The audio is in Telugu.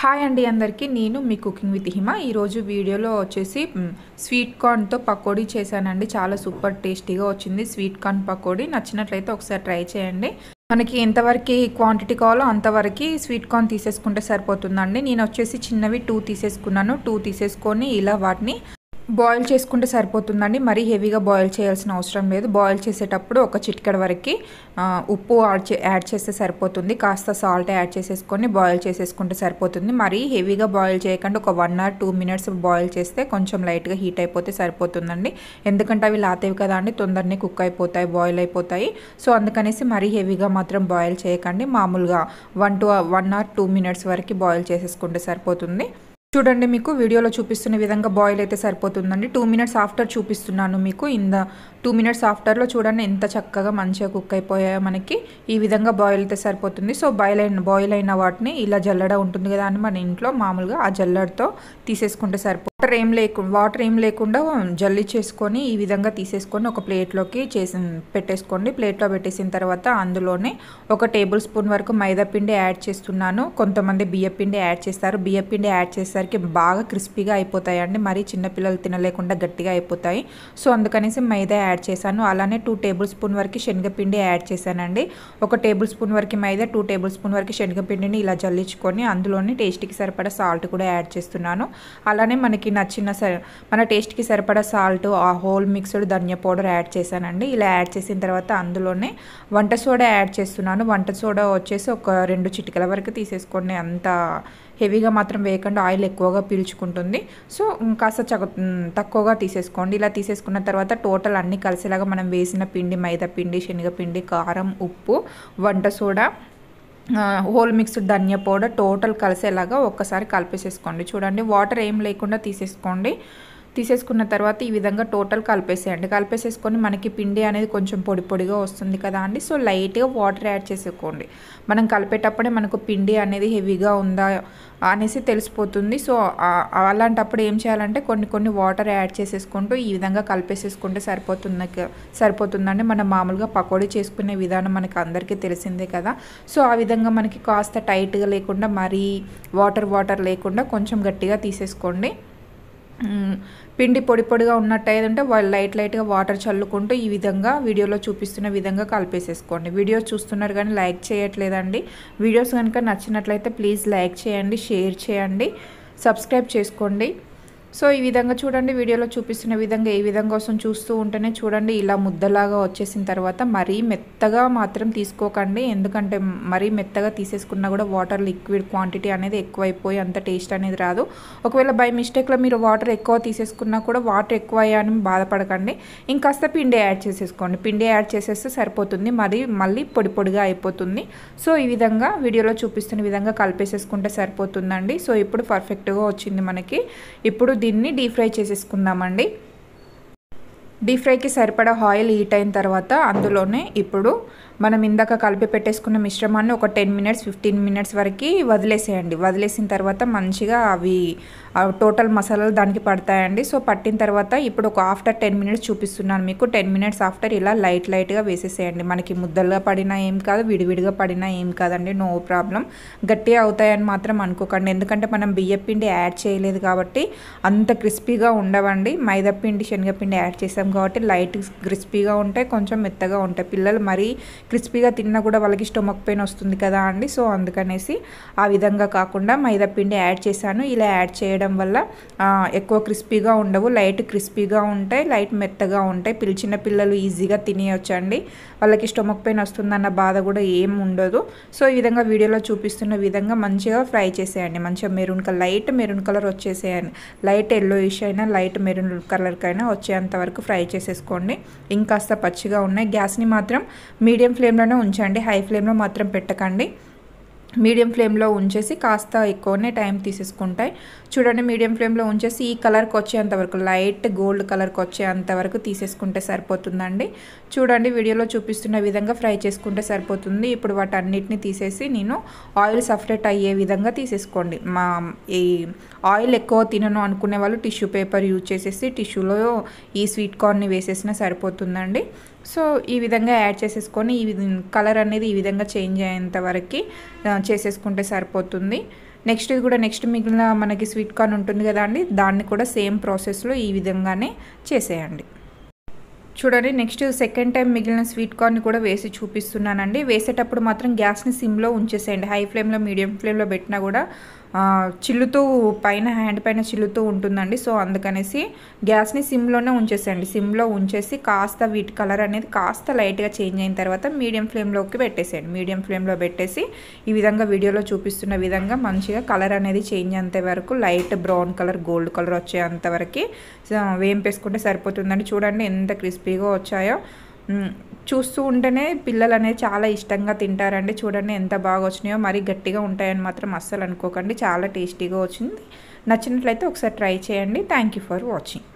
హాయ్ అండి అందరికీ నేను మీ కుకింగ్ విత్ హిమ ఈరోజు వీడియోలో వచ్చేసి స్వీట్ కార్న్తో పకోడీ చేశానండి. చాలా సూపర్ టేస్టీగా వచ్చింది స్వీట్ కార్న్ పకోడీ. నచ్చినట్లయితే ఒకసారి ట్రై చేయండి. మనకి ఎంతవరకు క్వాంటిటీ కావాలో అంతవరకు స్వీట్ కార్న్ తీసేసుకుంటే సరిపోతుందండి. నేను వచ్చేసి చిన్నవి 2 తీసేసుకున్నాను. 2 తీసేసుకొని ఇలా వాటిని బాయిల్ చేసుకుంటే సరిపోతుందండి. మరీ హెవీగా బాయిల్ చేయాల్సిన అవసరం లేదు. బాయిల్ చేసేటప్పుడు ఒక చిటికెడ వరకు ఉప్పు యాడ్ చేస్తే సరిపోతుంది. కాస్త సాల్ట్ యాడ్ చేసేసుకొని బాయిల్ చేసేసుకుంటే సరిపోతుంది. మరీ హెవీగా బాయిల్ చేయకుండా ఒక 1 or 2 minutes బాయిల్ చేస్తే కొంచెం లైట్గా హీట్ అయిపోతే సరిపోతుందండి. ఎందుకంటే అవి లాతేవి కదా అండి, తొందరనే కుక్ అయిపోతాయి, బాయిల్ అయిపోతాయి. సో అందుకనేసి మరీ హెవీగా మాత్రం బాయిల్ చేయకండి. మామూలుగా 1 or 2 minutes వరకు బాయిల్ చేసేసుకుంటే సరిపోతుంది. చూడండి, మీకు వీడియోలో చూపిస్తున్న విధంగా బాయిల్ అయితే సరిపోతుందండి. 2 minutes ఆఫ్టర్ చూపిస్తున్నాను మీకు. 2 minutes ఆఫ్టర్లో చూడండి ఎంత చక్కగా మంచిగా కుక్ అయిపోయాయో మనకి. ఈ విధంగా బాయిల్ అయితే సరిపోతుంది. సో బాయిల్ అయిన వాటిని ఇలా జల్లడ ఉంటుంది కదా అని మన ఇంట్లో మామూలుగా ఆ జల్లడతో తీసేసుకుంటే సరిపోతుంది. వాటర్ ఏం లేకుండా జల్లి చేసుకొని ఈ విధంగా తీసేసుకొని ఒక ప్లేట్లోకి పెట్టేసుకోండి. ప్లేట్లో పెట్టేసిన తర్వాత అందులోనే 1 tablespoon స్పూన్ వరకు మైదా పిండి యాడ్ చేస్తున్నాను. కొంతమంది బియ్యపిండి యాడ్ చేస్తారు. బియ్యపిండి యాడ్ చేసేసరికి బాగా క్రిస్పీగా అయిపోతాయండి. మరి చిన్నపిల్లలు తినలేకుండా గట్టిగా అయిపోతాయి. సో అందుకనేసి మైదా యాడ్ చేశాను. అలానే 2 tablespoon వరకు శనగపిండి యాడ్ చేశానండి. 1 tablespoon వరకు మైదా, 2 tablespoon వరకు శనగపిండిని ఇలా జల్లించుకొని అందులోని టేస్ట్కి సరిపడా సాల్ట్ కూడా యాడ్ చేస్తున్నాను. అలానే మనకి మన టేస్ట్కి సరిపడా సాల్ట్, ఆ హోల్ మిక్స్డ్ ధనియా పౌడర్ యాడ్ చేశానండి. ఇలా యాడ్ చేసిన తర్వాత అందులోనే వంట సోడా యాడ్ చేస్తున్నాను. వంట సోడా వచ్చేసి ఒక 2 చిటికల వరకు తీసేసుకోండి. అంత హెవీగా మాత్రం వేయకుండా, ఆయిల్ ఎక్కువగా పీల్చుకుంటుంది. సో కాస్త తక్కువగా తీసేసుకోండి. ఇలా తీసేసుకున్న తర్వాత టోటల్ అన్నీ కలిసేలాగా మనం వేసిన పిండి, మైదా పిండి, శనగపిండి, కారం, ఉప్పు, వంట సోడా, హోల్ మిక్స్డ్ ధనియా పౌడర్ టోటల్ కలిసేలాగా ఒక్కసారి కలిపేసేసుకోండి. చూడండి, వాటర్ ఏం లేకుండా తీసేసుకోండి. తీసేసుకున్న తర్వాత ఈ విధంగా టోటల్ కలిపేసేయండి. కలిపేసేసుకొని మనకి పిండి అనేది కొంచెం పొడి పొడిగా వస్తుంది కదా అండి. సో లైట్గా వాటర్ యాడ్ చేసేసుకోండి. మనం కలిపేటప్పుడే మనకు పిండి అనేది హెవీగా ఉందా అనేసి తెలిసిపోతుంది. సో అలాంటప్పుడు ఏం చేయాలంటే కొన్ని వాటర్ యాడ్ చేసేసుకుంటూ ఈ విధంగా కలిపేసేసుకుంటే సరిపోతుందండి. మనం మామూలుగా పకోడీ చేసుకునే విధానం మనకి అందరికీ తెలిసిందే కదా. సో ఆ విధంగా మనకి కాస్త టైట్గా లేకుండా, మరీ వాటర్ లేకుండా కొంచెం గట్టిగా తీసేసుకోండి. పిండి పొడి పొడిగా ఉన్నట్టయితే లైట్గా వాటర్ చల్లుకుంటూ ఈ విధంగా వీడియోలో చూపిస్తున్న విధంగా కలిపేసేసుకోండి. వీడియోస్ చూస్తున్నారు కానీ లైక్ చేయట్లేదండి. వీడియోస్ కనుక నచ్చినట్లయితే ప్లీజ్ లైక్ చేయండి, షేర్ చేయండి, సబ్స్క్రైబ్ చేసుకోండి. సో ఈ విధంగా చూడండి, వీడియోలో చూపిస్తున్న విధంగా ఏ విధంగా వస్తుంది చూస్తూ ఉంటేనే చూడండి ఇలా ముద్దలాగా వచ్చేసిన తర్వాత మరీ మెత్తగా మాత్రం తీసుకోకండి. ఎందుకంటే మరీ మెత్తగా తీసేసుకున్నా కూడా వాటర్ లిక్విడ్ క్వాంటిటీ అనేది ఎక్కువైపోయి అంత టేస్ట్ అనేది రాదు. ఒకవేళ బై మిస్టేక్లో మీరు వాటర్ ఎక్కువ తీసేసుకున్నా కూడా వాటర్ ఎక్కువ అయ్యాని బాధపడకండి. ఇంకాస్త పిండి యాడ్ చేసేసుకోండి. పిండి యాడ్ చేసేస్తే సరిపోతుంది. మళ్ళీ పొడి పొడిగా అయిపోతుంది. సో ఈ విధంగా వీడియోలో చూపిస్తున్న విధంగా కలిపేసేసుకుంటే సరిపోతుందండి. సో ఇప్పుడు పర్ఫెక్ట్గా వచ్చింది మనకి. ఇప్పుడు దీన్ని డీప్ ఫ్రై చేసేసుకుందామండి. డీప్ ఫ్రైకి సరిపడా ఆయిల్ హీట్ అయిన తర్వాత అందులోనే ఇప్పుడు మనం ఇందాక కలిపి పెట్టేసుకున్న మిశ్రమాన్ని ఒక 10 minutes 15 minutes వరకు వదిలేసేయండి. వదిలేసిన తర్వాత మంచిగా అవి టోటల్ మసాలాలు దానికి పడతాయండి. సో పట్టిన తర్వాత ఇప్పుడు ఒక ఆఫ్టర్ 10 minutes చూపిస్తున్నాను మీకు. 10 minutes ఆఫ్టర్ ఇలా లైట్గా వేసేసేయండి. మనకి ముద్దలుగా పడినా ఏం కాదు, విడివిడిగా పడినా ఏం కాదండి, నో ప్రాబ్లం. గట్టిగా అవుతాయని మాత్రం అనుకోకండి. ఎందుకంటే మనం బియ్యపిండి యాడ్ చేయలేదు కాబట్టి అంత క్రిస్పీగా ఉండవండి. మైదాపిండి, శనగపిండి యాడ్ చేసాం కాబట్టి లైట్ క్రిస్పీగా ఉంటాయి, కొంచెం మెత్తగా ఉంటాయి. పిల్లలు మరీ క్రిస్పీగా తిన్నా కూడా వాళ్ళకి స్టొమక్ పెయిన్ వస్తుంది కదా అండి. సో అందుకనేసి ఆ విధంగా కాకుండా మైదా పిండి యాడ్ చేశాను. ఇలా యాడ్ చేయడం వల్ల ఎక్కువ క్రిస్పీగా ఉండవు, లైట్ క్రిస్పీగా ఉంటాయి, లైట్ మెత్తగా ఉంటాయి. చిన్న పిల్లలు ఈజీగా తినేయొచ్చండి. వాళ్ళకి స్టొమక్ పెయిన్ వస్తుందన్న బాధ కూడా ఏం ఉండదు. సో ఈ విధంగా వీడియోలో చూపిస్తున్న విధంగా మంచిగా ఫ్రై చేసేయండి. మంచిగా లైట్ మెరూన్ కలర్ వచ్చేసేయండి. లైట్ ఎల్లోయిష్ అయినా లైట్ మెరూన్ కలర్కైనా వచ్చేంత వరకు ఫ్రై చేసేసుకోండి. ఇంకాస్త పచ్చిగా ఉన్నాయి. గ్యాస్ని మాత్రం మీడియం ఫ్లేమ్లోనే ఉంచండి, హై ఫ్లేమ్లో మాత్రం పెట్టకండి. మీడియం ఫ్లేమ్లో ఉంచేసి కాస్త ఎక్కువనే టైం తీసేసుకుంటాయి. చూడండి, మీడియం ఫ్లేమ్లో ఉంచేసి ఈ కలర్కి వచ్చేంత వరకు, లైట్ గోల్డ్ కలర్కి వచ్చేంత వరకు తీసేసుకుంటే సరిపోతుందండి. చూడండి, వీడియోలో చూపిస్తున్న విధంగా ఫ్రై చేసుకుంటే సరిపోతుంది. ఇప్పుడు వాటన్నిటిని తీసేసి నేను ఆయిల్ సపరేట్ అయ్యే విధంగా తీసేసుకోండి. ఈ ఆయిల్ ఎక్కువ తినను అనుకునే వాళ్ళు టిష్యూ పేపర్ యూజ్ చేసేసి టిష్యూలో ఈ స్వీట్ కార్న్ని వేసేసినా సరిపోతుందండి. సో ఈ విధంగా యాడ్ చేసేసుకొని ఈ కలర్ అనేది ఈ విధంగా చేంజ్ అయ్యేంత వరకు చేసేసుకుంటే సరిపోతుంది. నెక్స్ట్ ఇది కూడా నెక్స్ట్ మిగిలిన మనకి స్వీట్ కార్న్ ఉంటుంది కదా అండి, దాన్ని కూడా సేమ్ ప్రాసెస్లో ఈ విధంగానే చేసేయండి. చూడండి నెక్స్ట్ సెకండ్ టైం మిగిలిన స్వీట్ కార్న్ కూడా వేసి చూపిస్తున్నానండి. వేసేటప్పుడు మాత్రం గ్యాస్ని సిమ్లో ఉంచేసేయండి. హై ఫ్లేమ్లో మీడియం ఫ్లేమ్లో పెట్టినా కూడా చిల్లుతూ పైన హ్యాండ్ పైన చిల్లుతూ ఉంటుందండి. సో అందుకనేసి గ్యాస్ని సిమ్లోనే ఉంచేసేయండి. సిమ్లో ఉంచేసి కాస్త వీటి కలర్ అనేది కాస్త లైట్గా చేంజ్ అయిన తర్వాత మీడియం ఫ్లేమ్లోకి పెట్టేసేయండి. మీడియం ఫ్లేమ్లో పెట్టేసి ఈ విధంగా వీడియోలో చూపిస్తున్న విధంగా మంచిగా కలర్ అనేది చేంజ్ అయ్యేంత వరకు light brown colour gold colour వచ్చేంత వరకు వేంపేసుకుంటే సరిపోతుందండి. చూడండి ఎంత క్రిస్పీగా వచ్చాయో. చూస్తూ ఉంటేనే పిల్లలు అనేది చాలా ఇష్టంగా తింటారండి. చూడండి ఎంత బాగా వచ్చినాయో. మరీ గట్టిగా ఉంటాయని మాత్రం అస్సలు అనుకోకండి, చాలా టేస్టీగా వచ్చింది. నచ్చినట్లయితే ఒకసారి ట్రై చేయండి. Thank you for watching.